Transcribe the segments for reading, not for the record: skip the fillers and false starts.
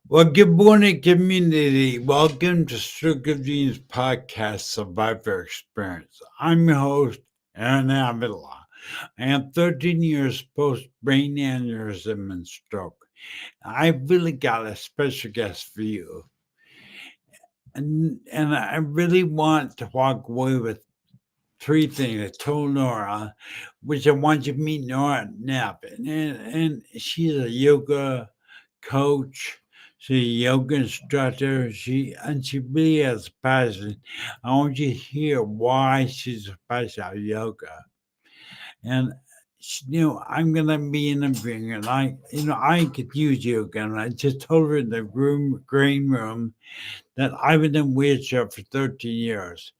Well, good morning, community. Welcome to Stroke of Genius Podcast Survivor Experience. I'm your host, Aaron Avila. I am 13 years post brain aneurysm and stroke. I really got a special guest for you. And I really want to walk away with three things. I told Nora, which I want you to meet Nora Neff. And she's a yoga coach. She's a yoga instructor. She really has passion. I want you to hear why she's passionate about yoga. And I'm gonna be interviewing her. And I could use yoga. And I just told her in the green room that I've been in wheelchair for 13 years.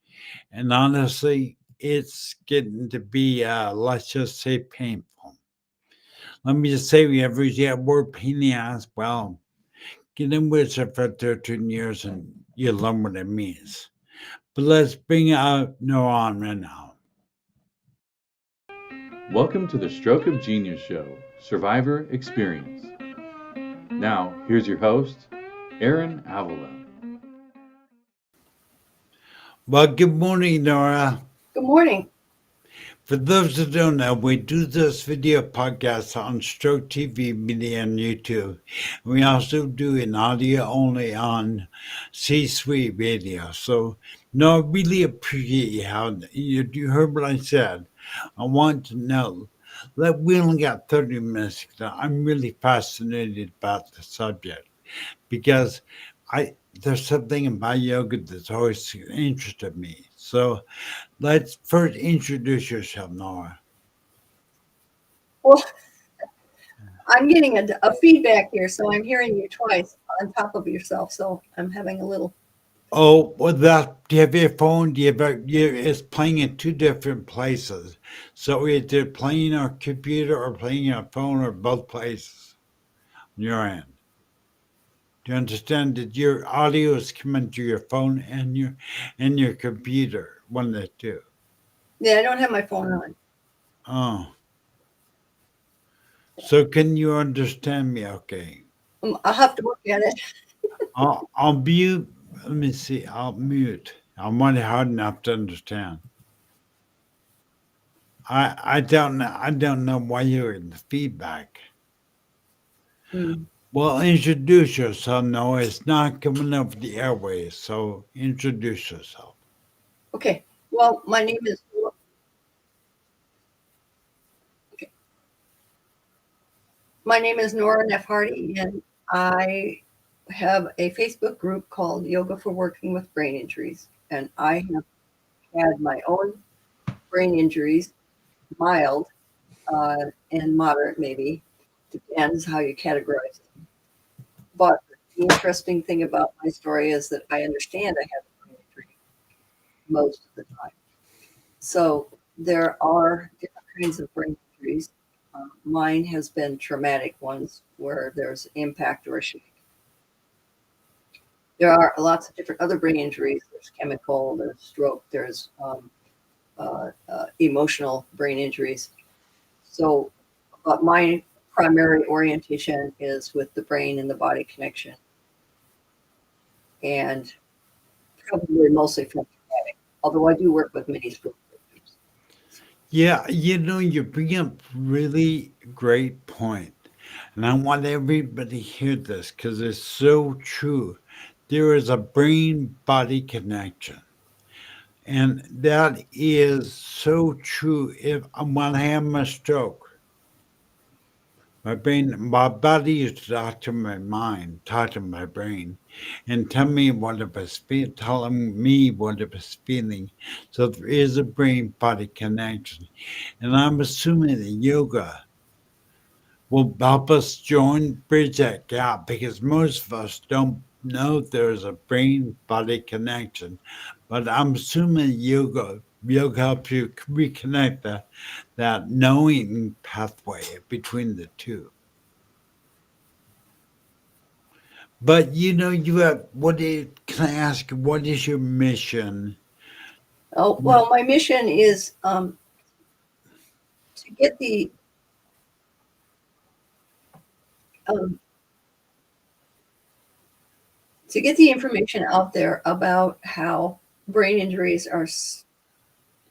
And honestly, it's getting to be, let's just say, painful. Let me just say, we ever use that word pain in the ass, well, get in wheelchair for 13 years and you learn what it means. But let's bring out Nora on right now. Welcome to the Stroke of Genius Show, Survivor Experience. Now, here's your host, Aaron Avila. Well, good morning, Nora. Good morning. For those that don't know, we do this video podcast on Stroke TV Media on YouTube. We also do an audio only on C-Suite Radio. So, no, I really appreciate how you heard what I said. I want to know that we only got 30 minutes. I'm really fascinated about the subject because there's something about yoga that's always interested me. So let's first introduce yourself, Nora. Well, I'm getting a feedback here, so I'm hearing you twice on top of yourself. So I'm having a little. Oh, well, do you have your phone? It's playing in two different places. So either playing on a computer or playing on a phone or both places on your end. Do you understand that your audio is coming to your phone and your computer? One of the two. Yeah, I don't have my phone on. Oh. So can you understand me okay? I'll have to look at it. I'll mute. Let me see. I'll mute. I'm not hard enough to understand. I don't know. I don't know why you're in the feedback. Well, introduce yourself. No, it's not coming over the airways. So introduce yourself. Okay. Well, my name is. Okay. My name is Nora Neff, and I have a Facebook group called Yoga for Working with Brain Injuries, and I have had my own brain injuries, mild and moderate, maybe depends how you categorize them. But the interesting thing about my story is that I understand I have a brain injury most of the time. So there are different kinds of brain injuries. Mine has been traumatic ones where there's impact or a shake. There are lots of different other brain injuries. There's chemical, there's stroke, there's emotional brain injuries. So, but my primary orientation is with the brain and the body connection, and probably mostly from traumatic, although I do work with many stroke victims. Yeah, you bring up really great point, and I want everybody to hear this because it's so true. There is a brain-body connection. And that is so true. When I have my stroke, my body used to talk to my mind, talk to my brain, and tell me what it was telling me what it was feeling. So there is a brain body connection. And I'm assuming that yoga will help us join, bridge that gap because most of us don't know there's a brain body connection. But I'm assuming yoga helps you reconnect that knowing pathway between the two. But you have can I ask what is your mission? Oh, well, my mission is to get the um, to get the information out there about how brain injuries are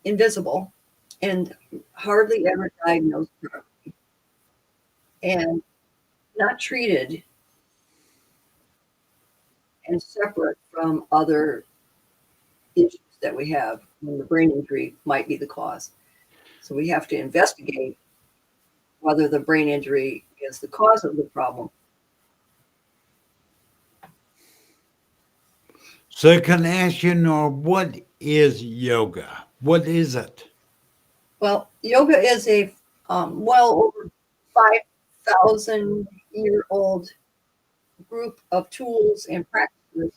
invisible and hardly ever diagnosed properly and not treated and separate from other issues that we have when the brain injury might be the cause. So we have to investigate whether the brain injury is the cause of the problem. So can I ask you, Nora, what is yoga? What is it? Well, yoga is a well over 5,000-year-old group of tools and practices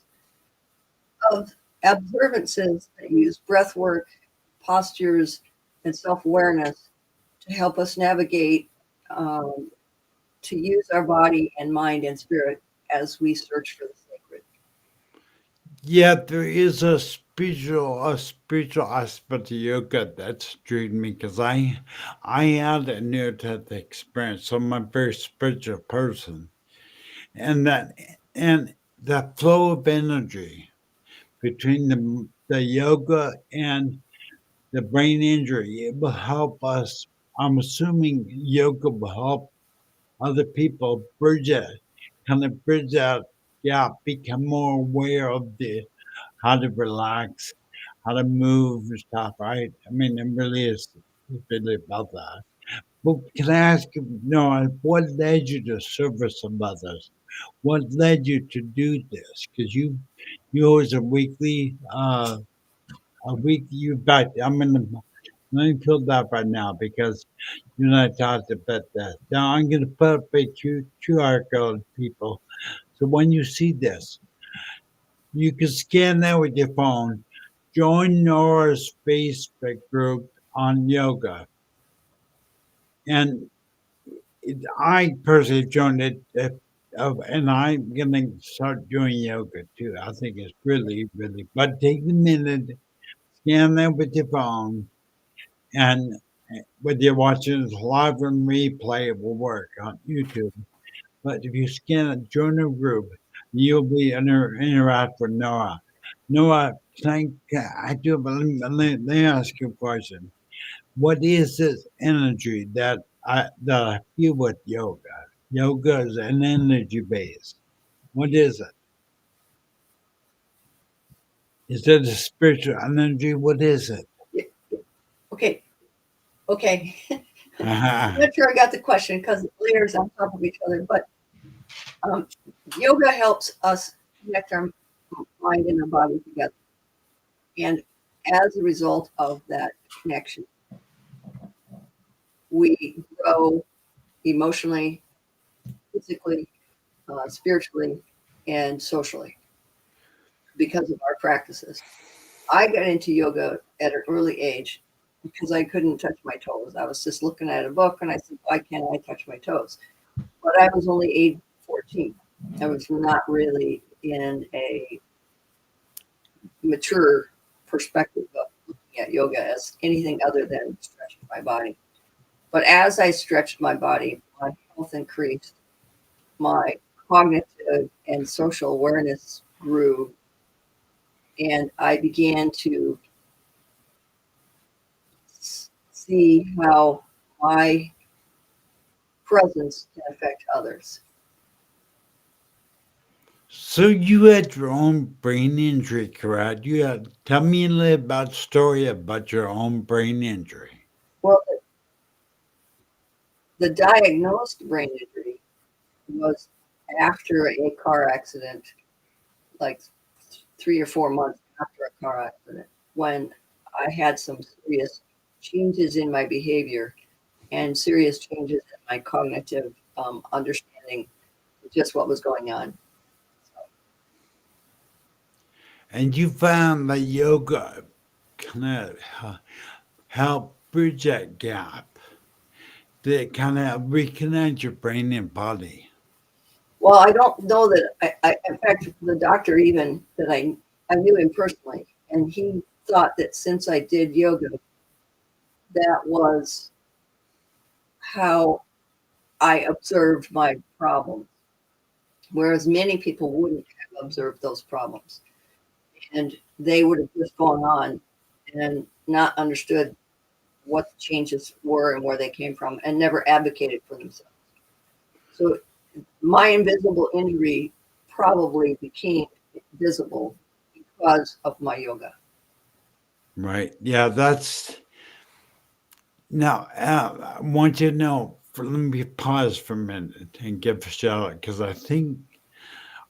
of observances that use breath work, postures, and self awareness to help us navigate, to use our body and mind and spirit as we search for the sacred. Yet there is a spiritual aspect to yoga that's intrigued me because I had a near death experience. So I'm a very spiritual person. And that flow of energy between the yoga and the brain injury, it will help us. I'm assuming yoga will help other people bridge that gap, become more aware of the how to relax, how to move and stuff, right? I mean, it really is it's really about that. But can I ask you, Noah, what led you to service of others? What led you to do this? Because you always a week you back. Let me pull that right now because you and I talked about that. Now I'm going to put up a QR code, people. So when you see this, you can scan that with your phone. Join Nora's Facebook group on yoga, and I personally joined it. And I'm gonna start doing yoga too. I think it's really, really. But take a minute, scan that with your phone, and whether you're watching this live on replay, it will work on YouTube. But if you scan it, join a group, you'll be interact with Nora. Nora, I do, but let me ask you a question. What is this energy that I feel with yoga? Yoga is an energy base. What is it? Is it a spiritual energy? What is it? Okay, okay. I'm not sure I got the question because it layers on top of each other, but um, yoga helps us connect our mind and our body together. And as a result of that connection, we grow emotionally, physically, spiritually, and socially because of our practices. I got into yoga at an early age because I couldn't touch my toes. I was just looking at a book and I said, why can't I touch my toes? But I was only age 14. I was not really in a mature perspective of looking at yoga as anything other than stretching my body. But as I stretched my body, my health increased, my cognitive and social awareness grew, and I began to see how my presence can affect others. So you had your own brain injury, correct? Tell me a little about story about your own brain injury. Well, The diagnosed brain injury was after a car accident, like 3 or 4 months after a car accident, when I had some serious changes in my behavior and serious changes in my cognitive understanding of just what was going on. And you found that yoga kind of help bridge that gap, that kind of reconnect your brain and body. Well, I don't know that in fact, the doctor even that I knew him personally, and he thought that since I did yoga, that was how I observed my problems, whereas many people wouldn't have observed those problems, and they would have just gone on and not understood what the changes were and where they came from, and never advocated for themselves. So my invisible injury probably became visible because of my yoga. Right. Yeah, that's now. I want you to know. Let me pause for a minute and give a shout out because I think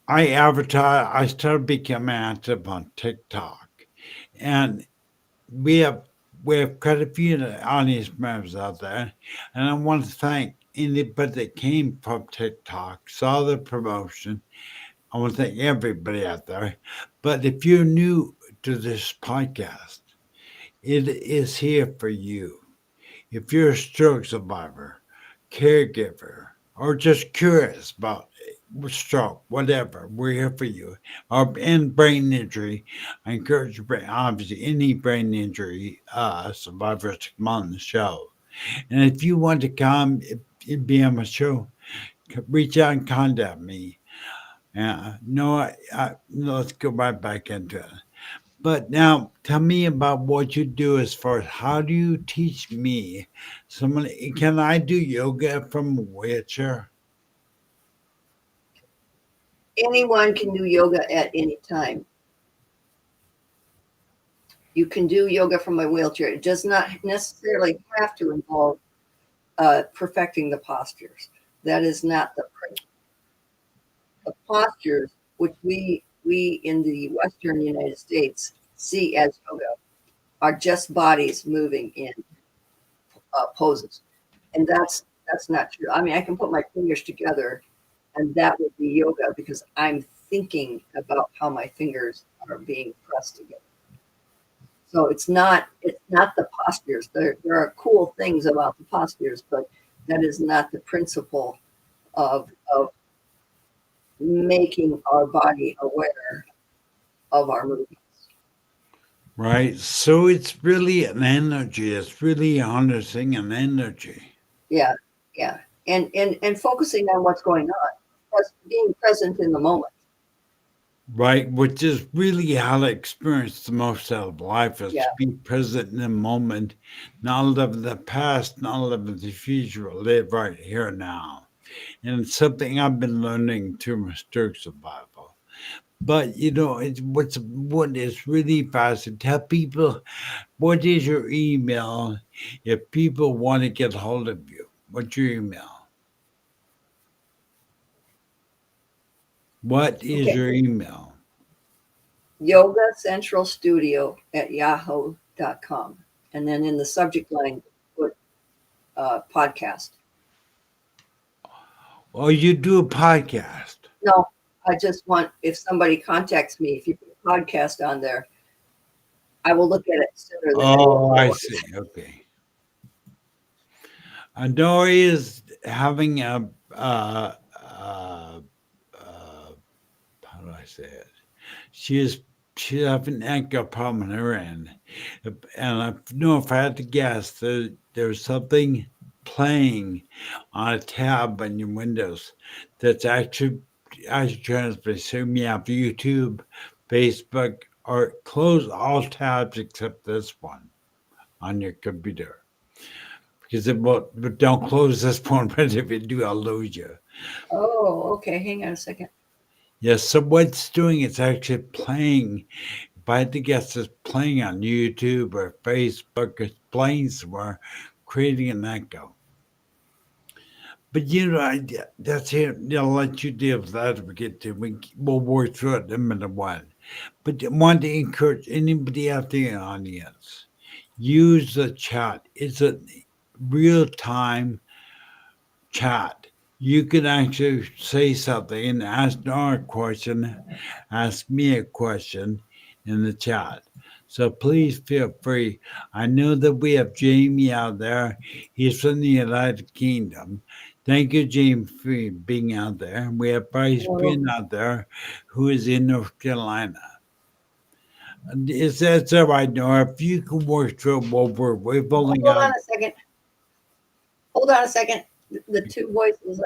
I advertise. I started becoming active on TikTok, and we have we have quite a few audience members out there, and I want to thank anybody that came from TikTok, saw the promotion. I want to thank everybody out there. But if you're new to this podcast, it is here for you. If you're a stroke survivor, caregiver, or just curious about stroke, whatever, we're here for you. Or in brain injury, I encourage you, obviously, any brain injury survivors to come on the show. And if you want to come and be on my show, reach out and contact me. No, let's go right back into it. But now, tell me about what you do as far as how do you teach me? Someone can I do yoga from a wheelchair? Anyone can do yoga at any time. You can do yoga from a wheelchair. It does not necessarily have to involve perfecting the postures. That is not the principle. The postures, which we in the Western United States see as yoga, are just bodies moving in poses, and that's not true. I mean, I can put my fingers together, and that would be yoga because I'm thinking about how my fingers are being pressed together. So it's not the postures. There are cool things about the postures, but that is not the principle of making our body aware of our movements. Right. So it's really an energy. It's really harnessing an energy. Yeah, yeah, and focusing on what's going on, being present in the moment. Right. Which is really how to experience the most out of life is Yeah, to be present in the moment, not live in the past, not live in the future, live right here now. And it's something I've been learning through my stroke survival. But what is really fascinating. Tell people what is your email if people want to get hold of you. What's your email? What is okay. your email? Yoga Central Studio at yahoo.com. And then in the subject line, put podcast. Oh, you do a podcast. No, I just want, if somebody contacts me, if you put podcast on there, I will look at it sooner than anyone Oh, I else. see. Okay. Nora is having how do I say it? She is she has an echo problem in her end, and I know if I had to guess, there's something playing on a tab on your Windows that's actually transmitting me out to YouTube, Facebook, or close all tabs except this one on your computer. Because but don't close this one, but if you do, I'll lose you. Oh, okay. Hang on a second. Yes, so what it's doing, it's actually playing. If I had to guess, it's playing on YouTube or Facebook, it's playing somewhere, creating an echo. But that's it. I'll let you deal with that if we get to. We'll work through it in a minute. One, but I want to encourage anybody out there in the audience, use the chat. It's a real time chat. You can actually say something and ask Nora a question, ask me a question in the chat. So please feel free. I know that we have Jamie out there. He's from the United Kingdom. Thank you, Jamie, for being out there. We have Bryce Well, Pin out there, who is in North Carolina. It's all right, Nora. If you can work through what we've only hold got. on a second. Hold on a second. The two voices.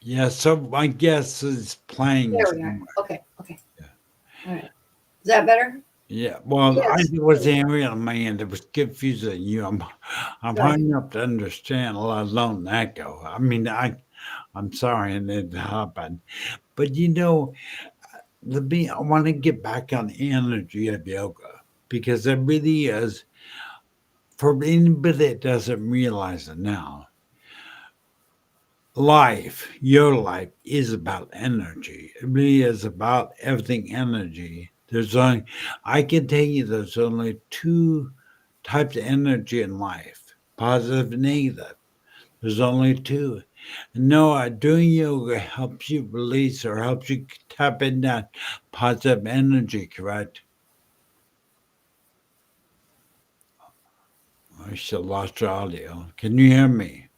Yeah, so my guess is playing There we are. somewhere. Okay. All right. Is that better? Yeah, well, I Yes. was angry on my end. It was confusing you. I'm Right. hard enough to understand, let alone echo. I mean, I'm sorry, and it happened. But I want to get back on the energy of yoga because it really is, for anybody that doesn't realize it now, your life is about energy. It really is about everything energy. I can tell you there's only two types of energy in life, positive and negative. There's only two. No, doing yoga helps you release or helps you tap in that positive energy, correct? I still lost your audio. Can you hear me?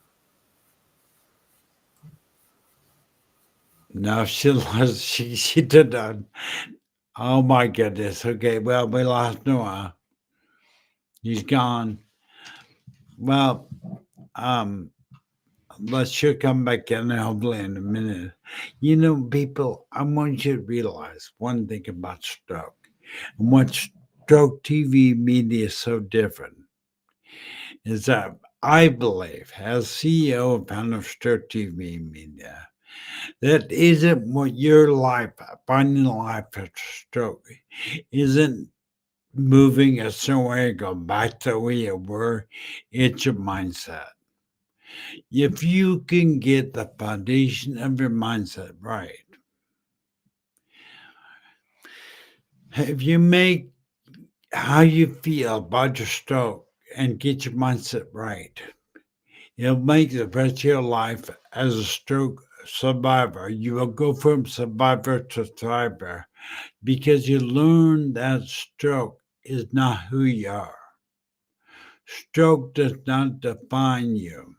No, she lost, she did not. Oh my goodness. Okay, well, we lost Noah. He's gone. Well, um, let's she'll come back in hopefully in a minute. People, I want you to realize one thing about stroke and what stroke TV media is so different is that I believe, as CEO of Panel Stroke TV Media, that isn't what your life, finding life after stroke, isn't moving a certain way, go back to where you were. It's your mindset. If you can get the foundation of your mindset right, if you make how you feel about your stroke and get your mindset right, it'll make the rest of your life as a stroke survivor. You will go from survivor to thriver because you learn that stroke is not who you are. Stroke does not define you.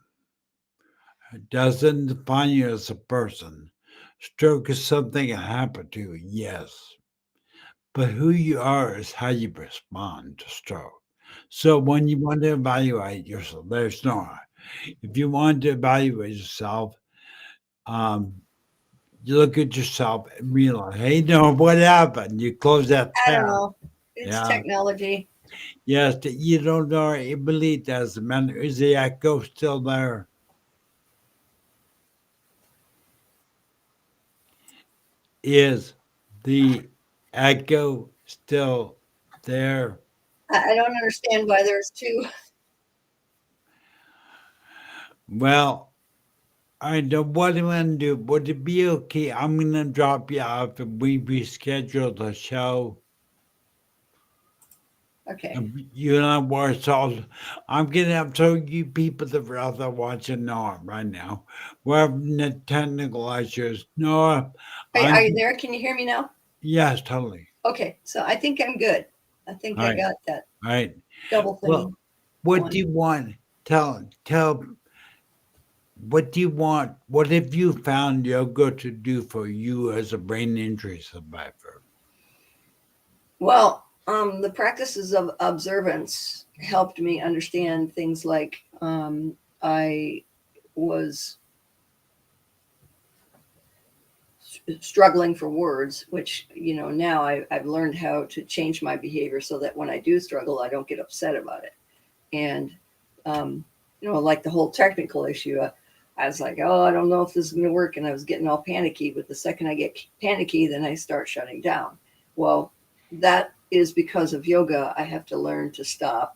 It doesn't define you as a person. Stroke is something that happened to you, yes. But who you are is how you respond to stroke. So when you want to evaluate yourself, there's Nora. If you want to evaluate yourself, um, you look at yourself and realize, hey, Nora, what happened? You close that I don't tab. know. It's Yeah. technology. Yes, you don't know. It really doesn't matter. Is the echo still there? Is the echo still there? I don't understand why there's two. Well, I know what I'm going to do. Would it be okay? I'm going to drop you off and we reschedule the show. Okay. You know what? So I'm going to have to tell you people that are out there watching Nora right now. We're having the technical issues. Nora, Are you there? Can you hear me now? Yes, totally. Okay. So I think I'm good. I think All I right. got that All right. double thing. Well, what on. do you want? Tell. What do you want? What have you found yoga to do for you as a brain injury survivor? Well, the practices of observance helped me understand things like I was struggling for words, which, now I've learned how to change my behavior so that when I do struggle, I don't get upset about it. And, like the whole technical issue, I was like, oh, I don't know if this is going to work. And I was getting all panicky. But the second I get panicky, then I start shutting down. Well, that is because of yoga. I have to learn to stop,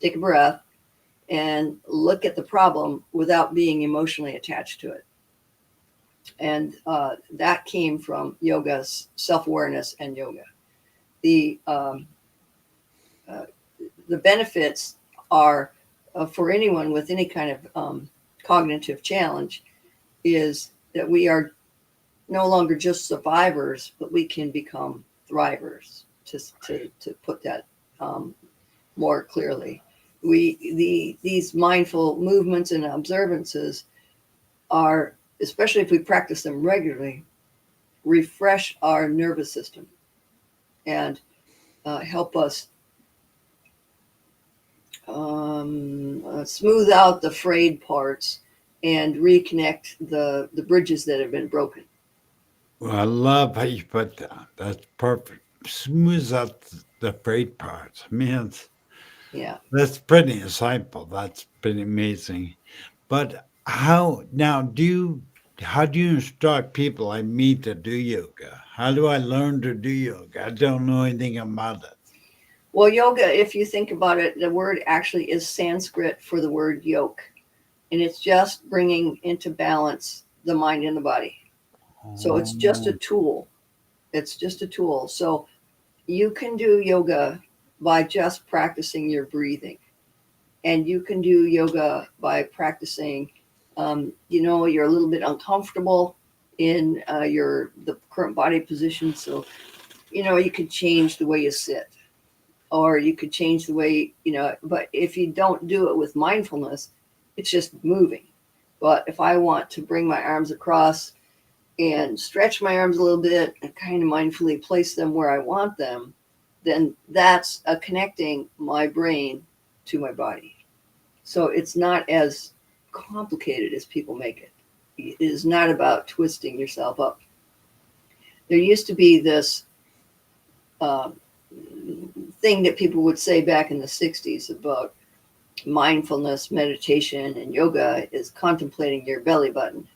take a breath, and look at the problem without being emotionally attached to it. And that came from yoga's self-awareness and yoga. The benefits are for anyone with any kind of cognitive challenge is that we are no longer just survivors, but we can become thrivers. To put that more clearly, these mindful movements and observances are, especially if we practice them regularly, refresh our nervous system and help us smooth out the frayed parts and reconnect the bridges that have been broken. Well, I love how you put that. That's perfect. Smooths out the freight parts. Man, Yeah. that's pretty insightful. That's pretty amazing. But how now how do you instruct people like me to do yoga? How do I learn to do yoga? I don't know anything about it. Well, yoga, if you think about it, the word actually is Sanskrit for the word yoke, and it's just bringing into balance the mind and the body. So it's just a Oh, tool. It's just a tool. So you can do yoga by just practicing your breathing, and you can do yoga by practicing. You're a little bit uncomfortable in the current body position, so you could change the way you sit, or you could change the way But if you don't do it with mindfulness, it's just moving. But if I want to bring my arms across and stretch my arms a little bit and kind of mindfully place them where I want them, then that's connecting my brain to my body. So it's not as complicated as people make it. It is not about twisting yourself up. There used to be this uh, thing that people would say back in the 60s about mindfulness, meditation, and yoga is contemplating your belly button.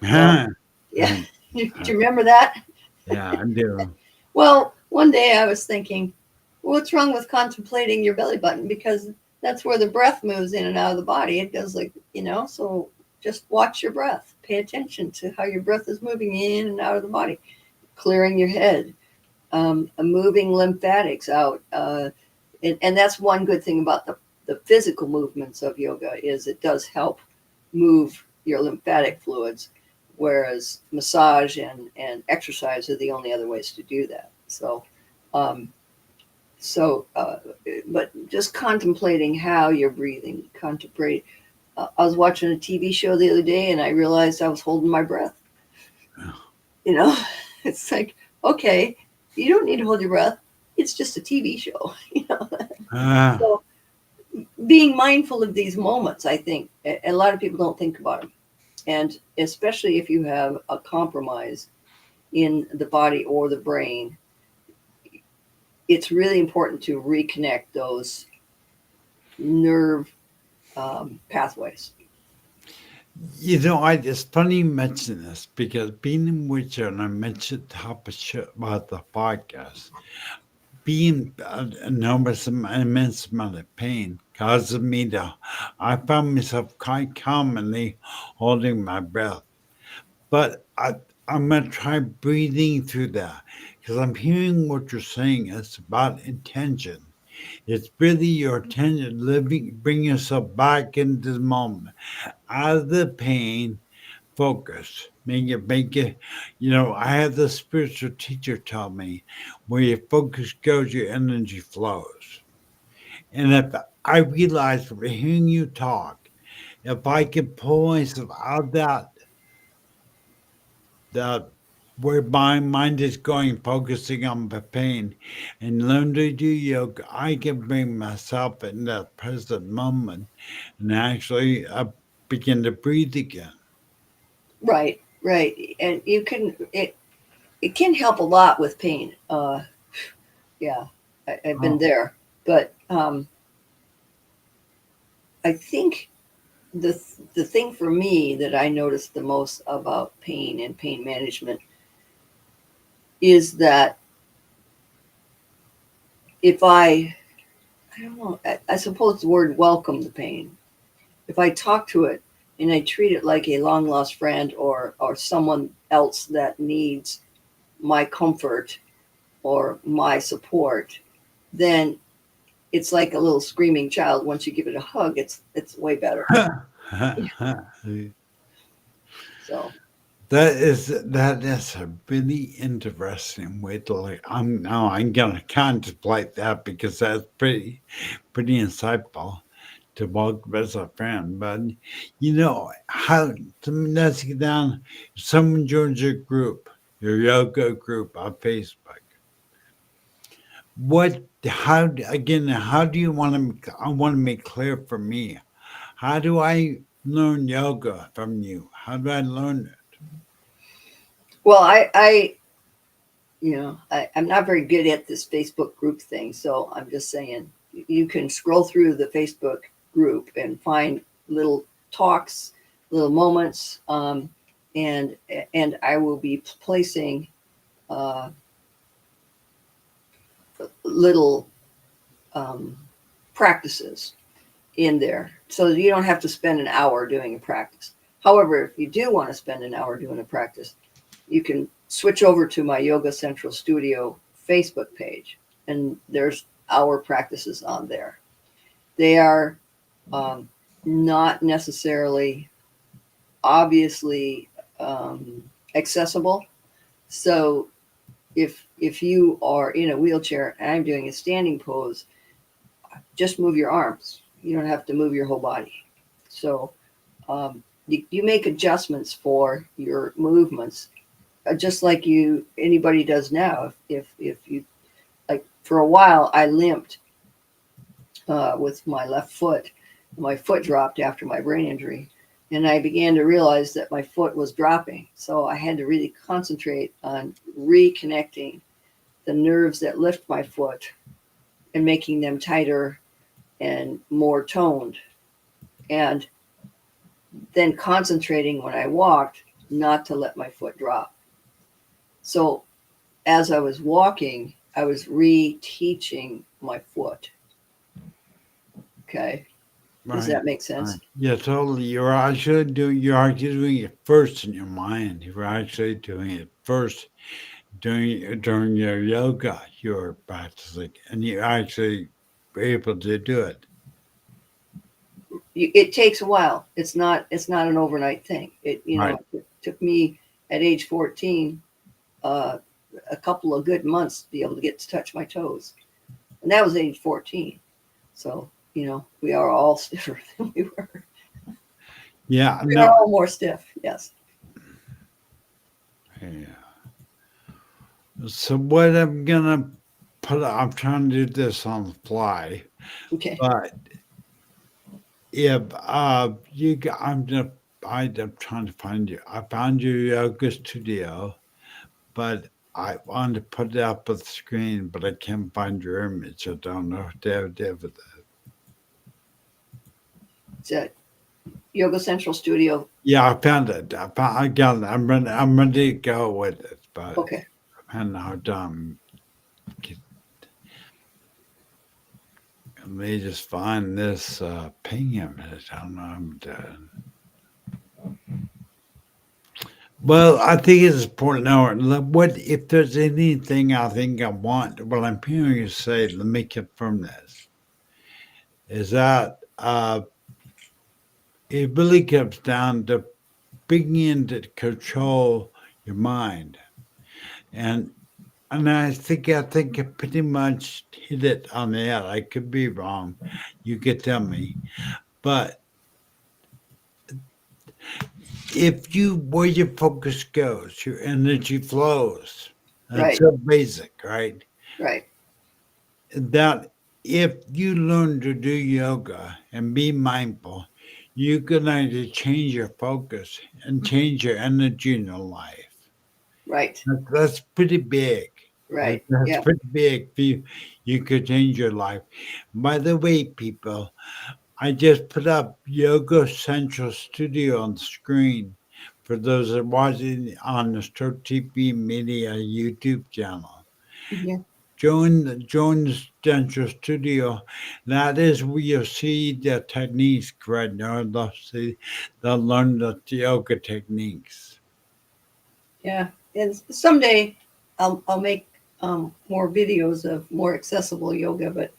Well, huh. yeah. Do you remember that? Yeah, I do. Well, one day I was thinking, what's wrong with contemplating your belly button? Because that's where the breath moves in and out of the body. It does so just watch your breath. Pay attention to how your breath is moving in and out of the body, clearing your head, moving lymphatics out. And that's one good thing about the physical movements of yoga is it does help move your lymphatic fluids, whereas massage and exercise are the only other ways to do that. But just contemplating how you're breathing, contemplate. I was watching a TV show the other day and I realized I was holding my breath. You know, it's like, okay, you don't need to hold your breath. It's just a TV show. Uh, So being mindful of these moments, I think a lot of people don't think about them. And especially if you have a compromise in the body or the brain, it's really important to reconnect those nerve pathways. it's funny you mention this because being in wheelchair, and I mentioned top of shit about the podcast, being an immense amount of pain causes me to, I found myself quite commonly holding my breath. But I'm going to try breathing through that because I'm hearing what you're saying. It's about intention. It's really your attention, bring yourself back into the moment, out of the pain, focus. Make it. I had the spiritual teacher tell me, where your focus goes, your energy flows. And if I realized from hearing you talk, if I could pull myself out of that where my mind is going, focusing on the pain, and learn to do yoga, I can bring myself in that present moment and actually begin to breathe again. Right, right. And it can help a lot with pain. Yeah, I've been Oh, there. But I think the thing for me that I noticed the most about pain and pain management is that if I don't know, I suppose the word welcome the pain. If I talk to it and I treat it like a long lost friend or someone else that needs my comfort or my support, then it's like a little screaming child. Once you give it a hug, it's way better. So That is a really interesting way to look. I'm gonna contemplate that because that's pretty insightful to welcome as a friend. But how let's get down. If someone joins your group, your yoga group on Facebook. How do you want to? I want to make clear for me. How do I learn yoga from you? How do I learn it? well, I'm not very good at this Facebook group thing, so I'm just saying you can scroll through the Facebook group and find little talks, little moments, and I will be placing uh, little practices in there, so you don't have to spend an hour doing a practice. However, if you do want to spend an hour doing a practice, you can switch over to my Yoga Central Studio Facebook page, and there's our practices on there. They are not necessarily obviously accessible. So if you are in a wheelchair and I'm doing a standing pose, just move your arms. You don't have to move your whole body. So you make adjustments for your movements, just like anybody does now. If you, like, for a while I limped with my left foot. My foot dropped after my brain injury, and I began to realize that my foot was dropping. So I had to really concentrate on reconnecting the nerves that lift my foot and making them tighter and more toned, and then concentrating when I walked not to let my foot drop. So as I was walking, I was reteaching my foot. Okay. Does that make sense? Right. Yeah, totally. You're actually doing it first in your mind. You're actually doing it first during your yoga. You're practicing, and you actually were able to do it. It takes a while. It's not an overnight thing. Right. It took me at age 14 a couple of good months to be able to get to touch my toes, and that was age 14. So we are all stiffer than we were. Yeah. We are No. all more stiff. Yes. Yeah. So what I'm trying to do this on the fly, Okay. but if I'm trying to find you. I found your yoga studio, but I wanted to put it up on the screen, but I can't find your image. I don't know if they did with it. It's at Yoga Central Studio. Yeah, I found it. I got it. I'm ready to go with it, but Okay. I don't know how dumb. Let me just find this ping image. I don't know what I'm doing. Well, I think it's important now. What if there's anything I think I want? What I'm hearing you say, let me confirm this. Is that it really comes down to beginning to control your mind, and I think I pretty much hit it on the head. I could be wrong. You could tell me, but if where your focus goes, your energy flows. That's Right. so basic, right? Right. That if you learn to do yoga and be mindful, you can actually change your focus and change your energy in your life. Right. That's pretty big. Right. That's Yeah. pretty big. You could change your life. By the way, people, I just put up Yoga Central Studio on the screen for those that are watching on the Stroke TV Media YouTube channel. Yeah. Join Central Studio. That is where you'll see the techniques, correct? Nora? They'll learn the yoga techniques. Yeah, and someday I'll make more videos of more accessible yoga. But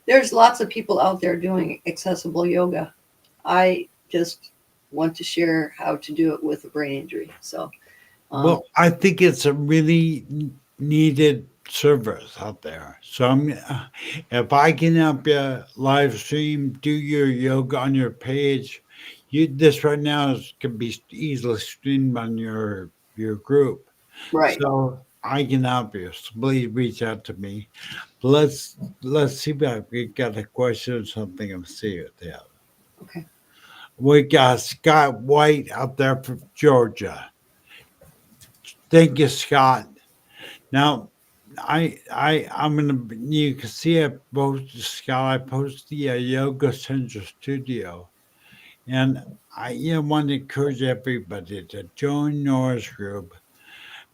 there's lots of people out there doing accessible yoga. I just want to share how to do it with a brain injury. So, Well, I think it's a really needed service out there. So if I can help you live stream, do your yoga on your page, this right now can be easily streamed on your group. right. So I can help you. So please reach out to me. Let's see if we got a question or something and see what they have. Okay. We got Scott White out there from Georgia. Thank you, Scott. Now, I'm gonna. You can see I posted Scott. I posted the Yoga Central Studio, and I want to encourage everybody to join Nora's group,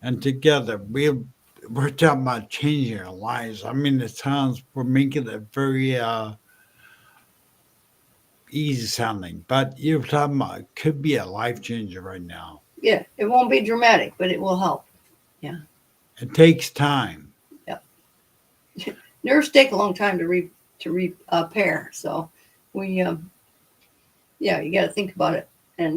and together we're talking about changing our lives. I mean, it sounds we're making it very easy sounding, but you're talking about it could be a life changer right now. Yeah, it won't be dramatic, but it will help. Yeah. It takes time. Nerves take a long time to repair. So we, yeah, you got to think about it. And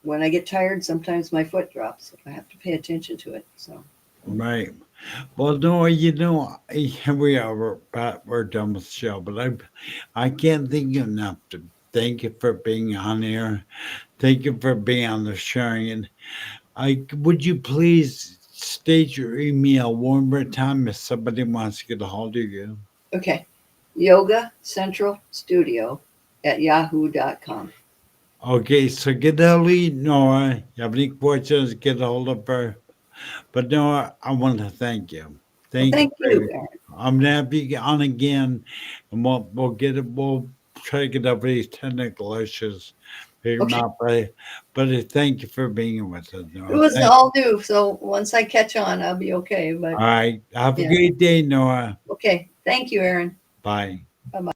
when I get tired, sometimes my foot drops. I have to pay attention to it. So Right. Well, no, here we are. We're done with the show, but I can't think enough to thank you for being on here. Thank you for being on the sharing. And would you please state your email one more time if somebody wants to get a hold of you? okay, Yoga Central Studio at yahoo.com. Okay, so get a hold of Nora. You have any questions, get a hold of her. But Nora, I want to thank you. Well, Thank thank you. you, Aaron. I'm gonna have you on again, and we'll get it. We'll try to get over these technical issues, figure them Okay. out. But thank you for being with us, It Nora. was Thank all new. So once I catch on, I'll be okay. But All right. Have a yeah. great day, Nora. Okay. Thank you, Aaron. Bye. Bye bye.